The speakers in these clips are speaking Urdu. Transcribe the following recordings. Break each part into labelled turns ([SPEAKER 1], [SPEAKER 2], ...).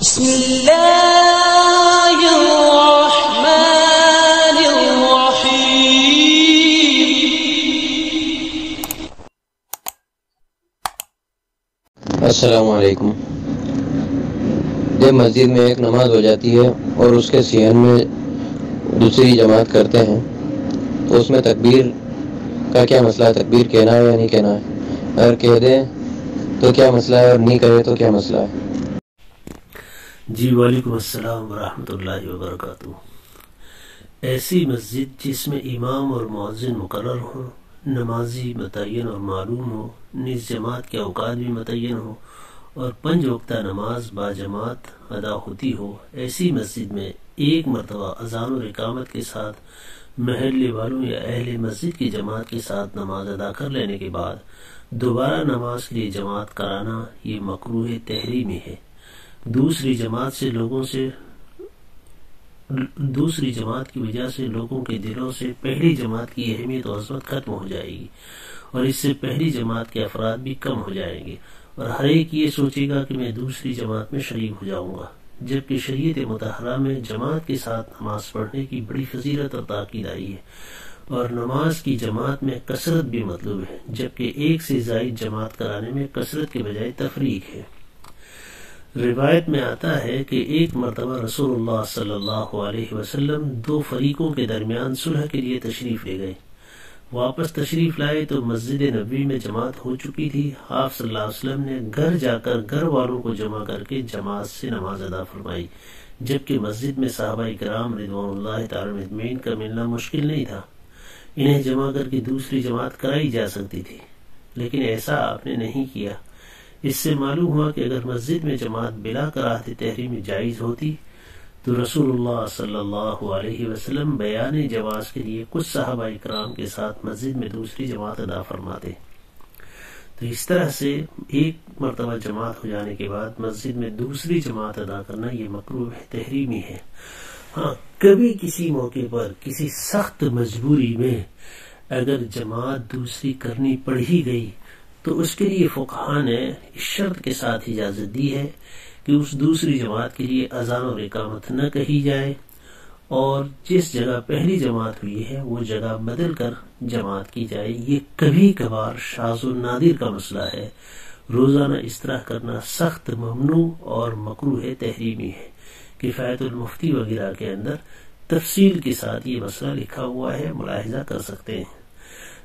[SPEAKER 1] بسم اللہ الرحمن الرحیم۔
[SPEAKER 2] السلام علیکم۔ جب مسجد میں ایک نماز ہو جاتی ہے اور اس کے صحن میں دوسری جماعت کرتے ہیں تو اس میں تکبیر کا کیا مسئلہ ہے؟ تکبیر کہنا ہے یا نہیں کہنا ہے؟ اگر کہہ دیں تو کیا مسئلہ ہے اور نہیں کہے تو کیا مسئلہ ہے؟
[SPEAKER 3] جی وعلیکم السلام ورحمۃ اللہ وبرکاتہ۔ ایسی مسجد جس میں امام اور مؤذن مقرر ہو، نمازی متعین اور معلوم ہو، نیز جماعت کے اوقات بھی متعین ہو اور 5 وقتہ نماز با جماعت ادا ہوتی ہو، ایسی مسجد میں ایک مرتبہ اذان اور اقامت کے ساتھ محلے والوں یا اہل مسجد کی جماعت کے ساتھ نماز ادا کر لینے کے بعد دوبارہ نماز کے لیے جماعت کرانا یہ مکروہ تحریمی ہے۔ دوسری جماعت کی وجہ سے لوگوں کے دلوں سے پہلی جماعت کی اہمیت و عظمت ختم ہو جائے گی اور اس سے پہلی جماعت کے افراد بھی کم ہو جائیں گے اور ہر ایک یہ سوچے گا کہ میں دوسری جماعت میں شریک ہو جاؤں گا، جبکہ شریعت مطہرہ میں جماعت کے ساتھ نماز پڑھنے کی بڑی فضیلت اور تاکید آئی ہے اور نماز کی جماعت میں کثرت بھی مطلوب ہے، جبکہ ایک سے زائد جماعت کرانے میں کثرت کے بجائے تفریق ہے۔ روایت میں آتا ہے کہ ایک مرتبہ رسول اللہ صلی اللہ علیہ وسلم 2 فریقوں کے درمیان صلح کے لیے تشریف لے گئے۔ واپس تشریف لائے تو مسجد نبوی میں جماعت ہو چکی تھی۔ آپ صلی اللہ علیہ وسلم نے گھر جا کر گھر والوں کو جمع کر کے جماعت سے نماز ادا فرمائی، جبکہ مسجد میں صحابہ کرام رضوان اللہ تعالی اجمعین کا ملنا مشکل نہیں تھا۔ انہیں جمع کر کے دوسری جماعت کرائی جا سکتی تھی، لیکن ایسا آپ نے نہیں کیا۔ اس سے معلوم ہوا کہ اگر مسجد میں جماعت بلا کراہت تحریمی جائز ہوتی تو رسول اللہ صلی اللہ علیہ وسلم بیان جواز کے لیے کچھ صحابہ کرام کے ساتھ مسجد میں دوسری جماعت ادا فرماتے۔ تو اس طرح سے ایک مرتبہ جماعت ہو جانے کے بعد مسجد میں دوسری جماعت ادا کرنا یہ مکروہ تحریمی ہے۔ ہاں، کبھی کسی موقع پر کسی سخت مجبوری میں اگر جماعت دوسری کرنی پڑ ہی گئی تو اس کے لیے فقہاء نے اس شرط کے ساتھ اجازت دی ہے کہ اس دوسری جماعت کے لیے اذان اور اقامت نہ کہی جائے اور جس جگہ پہلی جماعت ہوئی ہے وہ جگہ بدل کر جماعت کی جائے۔ یہ کبھی کبھار شاذ و نادر کا مسئلہ ہے۔ روزانہ اس طرح کرنا سخت ممنوع اور مکروہ تحریمی ہے۔ کفایت المفتی وغیرہ کے اندر تفصیل کے ساتھ یہ مسئلہ لکھا ہوا ہے، ملاحظہ کر سکتے ہیں۔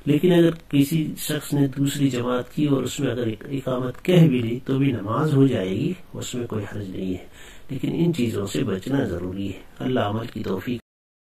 [SPEAKER 3] لیکن اگر کسی شخص نے دوسری جماعت کی اور اس میں اگر اقامت کہہ بھی لی تو بھی نماز ہو جائے گی، اس میں کوئی حرج نہیں ہے، لیکن ان چیزوں سے بچنا ضروری ہے۔ اللہ عمل کی توفیق